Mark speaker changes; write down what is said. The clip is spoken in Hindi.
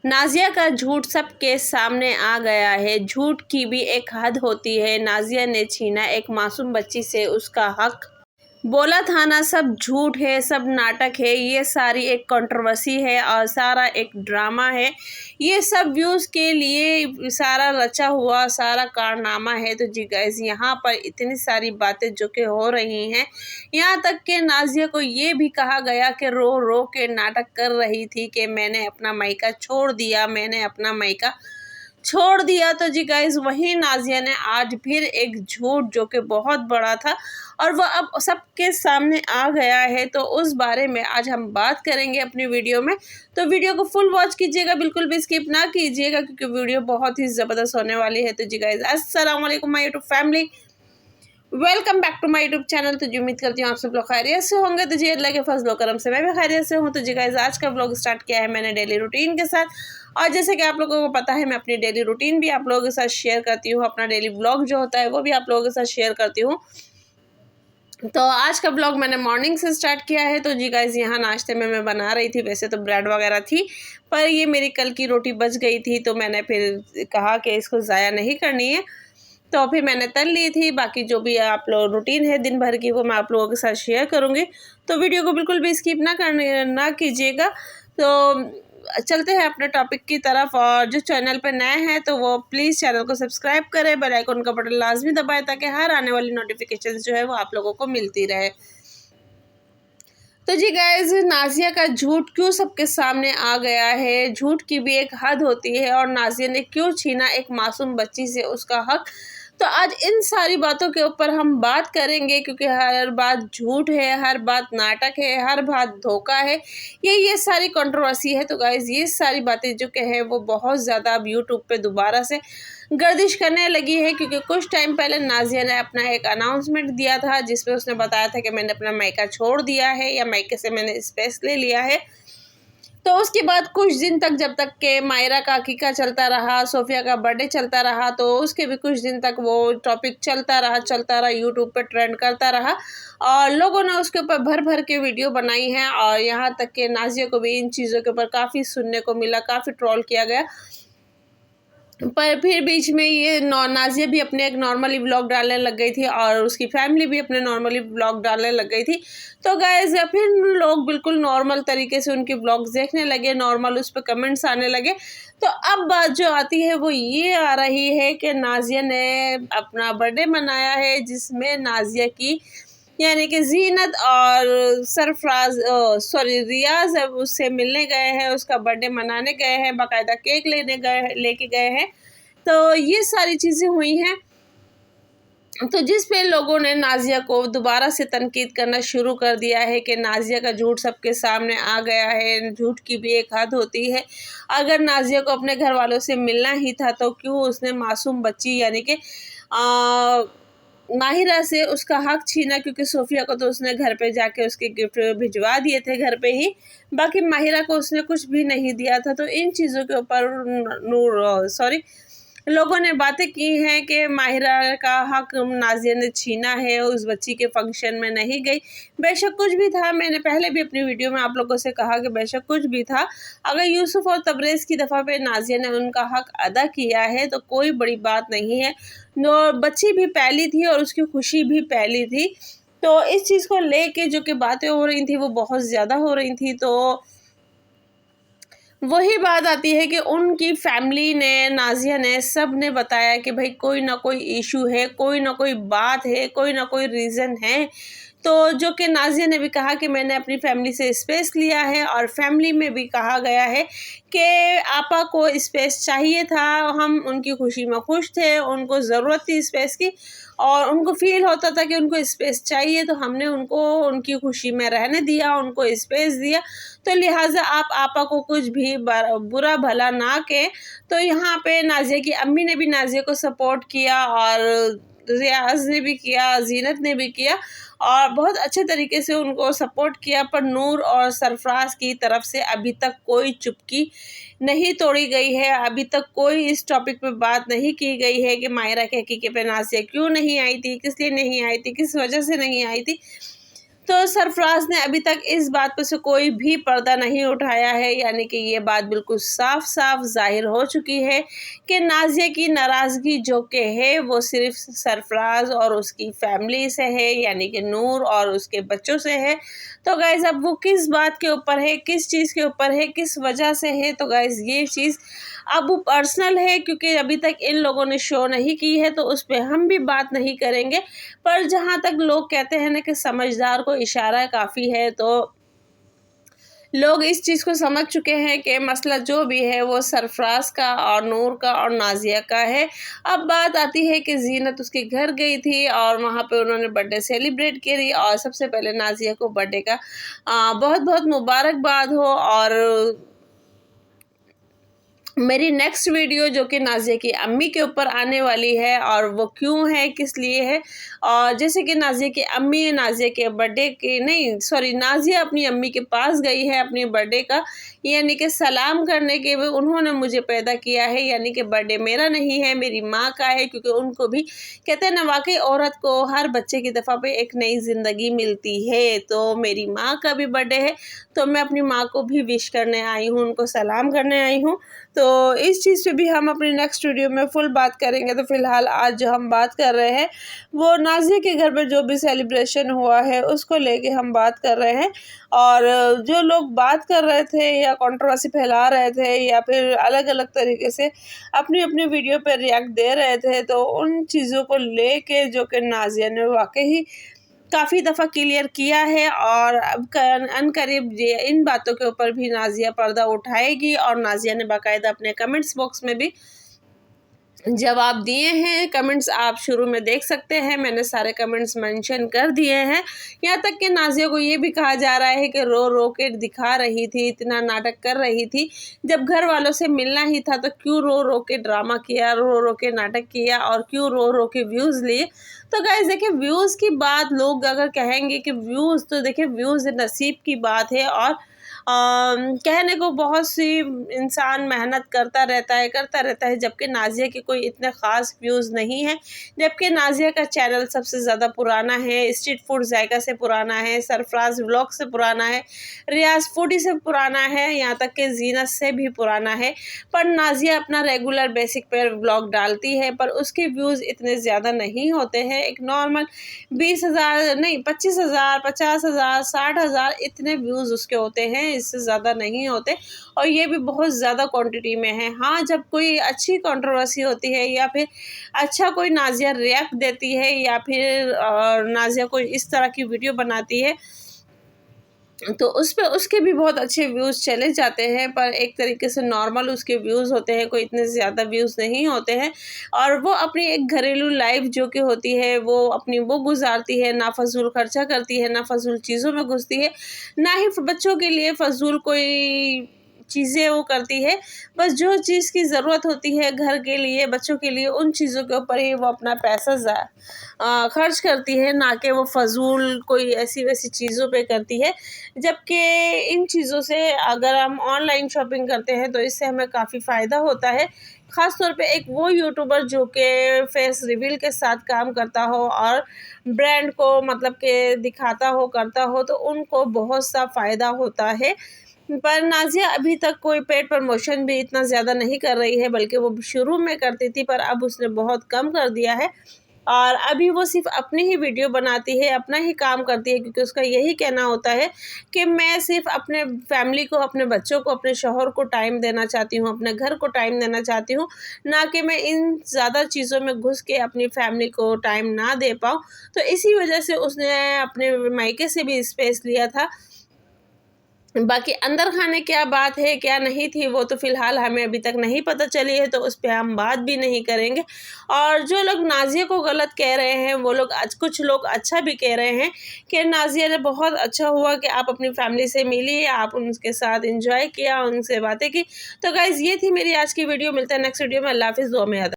Speaker 1: नाज़िया का झूठ सबके सामने आ गया है। झूठ की भी एक हद होती है। नाज़िया ने छीना एक मासूम बच्ची से उसका हक। बोला था ना सब झूठ है, सब नाटक है। ये सारी एक कंट्रोवर्सी है और सारा एक ड्रामा है। ये सब व्यूज़ के लिए सारा रचा हुआ सारा कारनामा है। तो जी गाइस, यहाँ पर इतनी सारी बातें जो कि हो रही हैं, यहाँ तक कि नाज़िया को ये भी कहा गया कि रो रो के नाटक कर रही थी कि मैंने अपना मायका छोड़ दिया, मैंने अपना मायका छोड़ दिया। तो जी गाइस, वही नाज़िया ने आज फिर एक झूठ जो कि बहुत बड़ा था और वह अब सबके सामने आ गया है, तो उस बारे में आज हम बात करेंगे अपनी वीडियो में। तो वीडियो को फुल वॉच कीजिएगा, बिल्कुल भी स्किप ना कीजिएगा क्योंकि वीडियो बहुत ही ज़बरदस्त होने वाली है। तो जी गाइस, अस्सलाम वालेकुम my YouTube family, welcome back to my YouTube channel. तो जी उम्मीद करती हूँ आप सब लोग खैरियत से होंगे। तो जी अल्लाह के फजल व करम से मैं भी खैरियत से हूँ। तो जी गाइस, आज का व्लॉग स्टार्ट किया है मैंने डेली रूटीन के साथ, और जैसे कि आप लोगों को पता है मैं अपनी डेली रूटीन भी आप लोगों के साथ शेयर करती हूँ। अपना डेली व्लॉग जो होता है वो भी आप लोगों के साथ शेयर करती हूँ। तो आज का ब्लॉग मैंने मॉर्निंग से स्टार्ट किया है। तो जी गाइस, यहाँ नाश्ते में मैं बना रही थी, वैसे तो ब्रेड वगैरह थी, पर ये मेरी कल की रोटी बच गई थी तो मैंने फिर कहा कि इसको ज़ाया नहीं करनी है, तो फिर मैंने तल ली थी। बाकी जो भी आप लोग रूटीन है दिन भर की वो मैं आप लोगों के साथ शेयर करूँगी, तो वीडियो को बिल्कुल भी स्किप ना कीजिएगा। तो चलते हैं अपने टॉपिक की तरफ, और जो चैनल पे नए हैं तो वो प्लीज़ चैनल को सब्सक्राइब करें, बेल आइकन का बटन लाजमी दबाएं ताकि हर आने वाली नोटिफिकेशन जो है वो आप लोगों को मिलती रहे। तो जी गाइस, नाज़िया का झूठ क्यों सबके सामने आ गया है, झूठ की भी एक हद होती है, और नाज़िया ने क्यों छीना एक मासूम बच्ची से उसका हक। तो आज इन सारी बातों के ऊपर हम बात करेंगे क्योंकि हर बात झूठ है, हर बात नाटक है, हर बात धोखा है, ये सारी कंट्रोवर्सी है। तो गाइस, ये सारी बातें जो कि है वो बहुत ज़्यादा अब यूट्यूब पे दोबारा से गर्दिश करने लगी है, क्योंकि कुछ टाइम पहले नाज़िया ने अपना एक अनाउंसमेंट दिया था जिसमें उसने बताया था कि मैंने अपना मायका छोड़ दिया है या मायके से मैंने स्पेस ले लिया है। तो उसके बाद कुछ दिन तक, जब तक के मायरा का अकीका चलता रहा, सोफिया का बर्थडे चलता रहा, तो उसके भी कुछ दिन तक वो टॉपिक चलता रहा, यूट्यूब पे ट्रेंड करता रहा, और लोगों ने उसके ऊपर भर भर के वीडियो बनाई हैं, और यहाँ तक कि नाज़िया को भी इन चीज़ों के ऊपर काफ़ी सुनने को मिला, काफ़ी ट्रोल किया गया। पर फिर बीच में ये नाज़िया भी अपने एक नॉर्मली व्लॉग डालने लग गई थी और उसकी फैमिली भी अपने नॉर्मली व्लॉग डालने लग गई थी। तो गाइस, फिर लोग बिल्कुल नॉर्मल तरीके से उनके व्लॉग्स देखने लगे, नॉर्मल उस पर कमेंट्स आने लगे। तो अब बात जो आती है वो ये आ रही है कि नाज़िया ने अपना बर्थडे मनाया है, जिसमें नाज़िया की यानी कि ज़ीनत और रियाज़ अब उससे मिलने गए हैं, उसका बर्थडे मनाने गए हैं, बाकायदा केक लेके गए हैं। तो ये सारी चीज़ें हुई हैं, तो जिस पे लोगों ने नाज़िया को दोबारा से तनकीद करना शुरू कर दिया है कि नाज़िया का झूठ सबके सामने आ गया है, झूठ की भी एक हद होती है। अगर नाज़िया को अपने घर वालों से मिलना ही था तो क्यों उसने मासूम बच्ची यानी कि माहिरा से उसका हक छीना, क्योंकि सोफिया को तो उसने घर पे जाके उसके गिफ्ट भिजवा दिए थे घर पे ही, बाकी माहिरा को उसने कुछ भी नहीं दिया था। तो इन चीज़ों के ऊपर लोगों ने बातें की हैं कि माहिरा का हक नाज़िया ने छीना है, उस बच्ची के फंक्शन में नहीं गई। बेशक कुछ भी था, मैंने पहले भी अपनी वीडियो में आप लोगों से कहा कि बेशक कुछ भी था, अगर यूसुफ और तबरेज़ की दफ़ा पे नाज़िया ने उनका हक अदा किया है तो कोई बड़ी बात नहीं है। बच्ची भी पहली थी और उसकी खुशी भी पहली थी। तो इस चीज़ को लेके जो कि बातें हो रही थी वो बहुत ज़्यादा हो रही थी। तो वही बात आती है कि उनकी फैमिली ने, नाज़िया ने, सब ने बताया कि भाई कोई ना कोई इशू है, कोई ना कोई बात है, कोई ना कोई रीज़न है। तो जो कि नाज़िया ने भी कहा कि मैंने अपनी फैमिली से स्पेस लिया है, और फैमिली में भी कहा गया है कि आपा को स्पेस चाहिए था, हम उनकी खुशी में खुश थे, उनको ज़रूरत थी स्पेस की, और उनको फ़ील होता था कि उनको स्पेस चाहिए, तो हमने उनको उनकी खुशी में रहने दिया, उनको स्पेस दिया। तो लिहाजा आप आपा को कुछ भी बुरा भला ना कहें। तो यहाँ पे नाज़िया की अम्मी ने भी नाज़िया को सपोर्ट किया, और रियाज़ ने भी किया, ज़ीनत ने भी किया, और बहुत अच्छे तरीके से उनको सपोर्ट किया। पर नूर और सरफराज की तरफ से अभी तक कोई चुप्पी नहीं तोड़ी गई है, अभी तक कोई इस टॉपिक पे बात नहीं की गई है कि मायरा के हकीके पे नाज़िया क्यों नहीं आई थी, किस लिए नहीं आई थी, किस वजह से नहीं आई थी। तो सरफराज ने अभी तक इस बात पर से कोई भी पर्दा नहीं उठाया है, यानी कि ये बात बिल्कुल साफ साफ जाहिर हो चुकी है कि नाज़िया की नाराज़गी जो कि है वो सिर्फ सरफराज और उसकी फैमिली से है, यानी कि नूर और उसके बच्चों से है। तो गाइज़ अब वो किस बात के ऊपर है, किस चीज़ के ऊपर है, किस वजह से है, तो गाइज़ ये चीज़ अब वो पर्सनल है, क्योंकि अभी तक इन लोगों ने शो नहीं की है तो उस पर हम भी बात नहीं करेंगे। पर जहाँ तक लोग कहते हैं ना कि समझदार को इशारा काफ़ी है, तो लोग इस चीज़ को समझ चुके हैं कि मसला जो भी है वो सरफराज का और नूर का और नाज़िया का है। अब बात आती है कि ज़ीनत उसके घर गई थी और वहाँ पे उन्होंने बर्थडे सेलिब्रेट करी, और सबसे पहले नाज़िया को बर्थडे का बहुत बहुत मुबारकबाद हो। और मेरी नेक्स्ट वीडियो जो कि नाज़िया की अम्मी के ऊपर आने वाली है, और वो क्यों है, किस लिए है, और जैसे कि नाज़िया की अम्मी नाज़िया के बर्थडे के नहीं सॉरी नाज़िया अपनी अम्मी के पास गई है अपनी बर्थडे का यानी कि सलाम करने के, भी उन्होंने मुझे पैदा किया है, यानी कि बर्थडे मेरा नहीं है मेरी माँ का है, क्योंकि उनको भी कहते हैं ना वाकई औरत को हर बच्चे की दफ़ा पे एक नई ज़िंदगी मिलती है। तो मेरी माँ का भी बर्थडे है, तो मैं अपनी माँ को भी विश करने आई हूँ, उनको सलाम करने आई हूँ। तो इस चीज़ पे भी हम अपनी नेक्स्ट वीडियो में फुल बात करेंगे। तो फ़िलहाल आज जो हम बात कर रहे हैं वो नाज़िया के घर पे जो भी सेलिब्रेशन हुआ है उसको लेके हम बात कर रहे हैं। और जो लोग बात कर रहे थे या कंट्रोवर्सी फैला रहे थे या फिर अलग अलग तरीके से अपनी अपनी वीडियो पे रिएक्ट दे रहे थे, तो उन चीज़ों को लेके जो कि नाज़िया ने वाकई काफ़ी दफ़ा क्लियर किया है, और अब अनकरीब इन बातों के ऊपर भी नाज़िया पर्दा उठाएगी। और नाज़िया ने बाकायदा अपने कमेंट्स बॉक्स में भी जवाब दिए हैं। कमेंट्स आप शुरू में देख सकते हैं, मैंने सारे कमेंट्स मेंशन कर दिए हैं। यहाँ तक कि नाज़िया को ये भी कहा जा रहा है कि रो रो के दिखा रही थी, इतना नाटक कर रही थी, जब घर वालों से मिलना ही था तो क्यों रो रो के ड्रामा किया, रो रो के नाटक किया, और क्यों रो रो के व्यूज़ लिए। तो गाइस देखिए, व्यूज़ की बात लोग अगर कहेंगे कि व्यूज़, तो देखिए व्यूज़ नसीब की बात है, और कहने को बहुत सी इंसान मेहनत करता रहता है, जबकि नाज़िया के कोई इतने ख़ास व्यूज़ नहीं है। जबकि नाज़िया का चैनल सबसे ज़्यादा पुराना है, स्ट्रीट फूड जायका से पुराना है, सरफराज व्लॉग से पुराना है, रियाज फूडी से पुराना है, यहाँ तक कि ज़ीनत से भी पुराना है। पर नाज़िया अपना रेगुलर बेसिक पर व्लॉग डालती है, पर उसके व्यूज़ इतने ज़्यादा नहीं होते हैं। एक नॉर्मल 20,000 नहीं 25,000, 50,000, 60,000 इतने व्यूज़ उसके होते हैं, इससे ज़्यादा नहीं होते, और ये भी बहुत ज़्यादा क्वांटिटी में है। हाँ, जब कोई अच्छी कंट्रोवर्सी होती है या फिर अच्छा कोई नाज़िया रिएक्ट देती है या फिर नाज़िया कोई इस तरह की वीडियो बनाती है, तो उस पे उसके भी बहुत अच्छे व्यूज़ चले जाते हैं, पर एक तरीके से नॉर्मल उसके व्यूज़ होते हैं, कोई इतने ज़्यादा व्यूज़ नहीं होते हैं। और वो अपनी एक घरेलू लाइफ जो कि होती है वो अपनी वो गुजारती है, ना फ़ज़ूल खर्चा करती है, ना फ़ज़ूल चीज़ों में घुसती है, ना ही बच्चों के लिए फ़ज़ूल कोई चीज़ें वो करती है। बस जो चीज़ की ज़रूरत होती है घर के लिए, बच्चों के लिए, उन चीज़ों के ऊपर ही वो अपना पैसा खर्च करती है, ना कि वो फ़ज़ूल कोई ऐसी वैसी चीज़ों पे करती है। जबकि इन चीज़ों से अगर हम ऑनलाइन शॉपिंग करते हैं तो इससे हमें काफ़ी फ़ायदा होता है। ख़ास तौर पे एक वो यूट्यूबर जो कि फेस रिवील के साथ काम करता हो और ब्रांड को मतलब कि दिखाता हो, करता हो, तो उनको बहुत सा फ़ायदा होता है। पर नाज़िया अभी तक कोई पेड प्रमोशन भी इतना ज़्यादा नहीं कर रही है, बल्कि वो शुरू में करती थी, पर अब उसने बहुत कम कर दिया है। और अभी वो सिर्फ़ अपनी ही वीडियो बनाती है, अपना ही काम करती है, क्योंकि उसका यही कहना होता है कि मैं सिर्फ़ अपने फैमिली को, अपने बच्चों को, अपने शौहर को टाइम देना चाहती हूँ, अपने घर को टाइम देना चाहती हूँ, ना कि मैं इन ज़्यादा चीज़ों में घुस के अपनी फैमिली को टाइम ना दे पाऊँ। तो इसी वजह से उसने अपने मायके से भी स्पेस लिया था। बाकी अंदर खाने क्या बात है, क्या नहीं थी, वो तो फ़िलहाल हमें अभी तक नहीं पता चली है, तो उस पे हम बात भी नहीं करेंगे। और जो लोग नाज़िया को गलत कह रहे हैं, वो लोग आज कुछ लोग अच्छा भी कह रहे हैं कि नाज़िया ने बहुत अच्छा हुआ कि आप अपनी फैमिली से मिली, आप उनके साथ एंजॉय किया, उनसे बातें की। तो गाइज़ ये थी मेरी आज की वीडियो। मिलते हैं नेक्स्ट वीडियो में। अल्लाह हाफ़िज़। दुआ में याद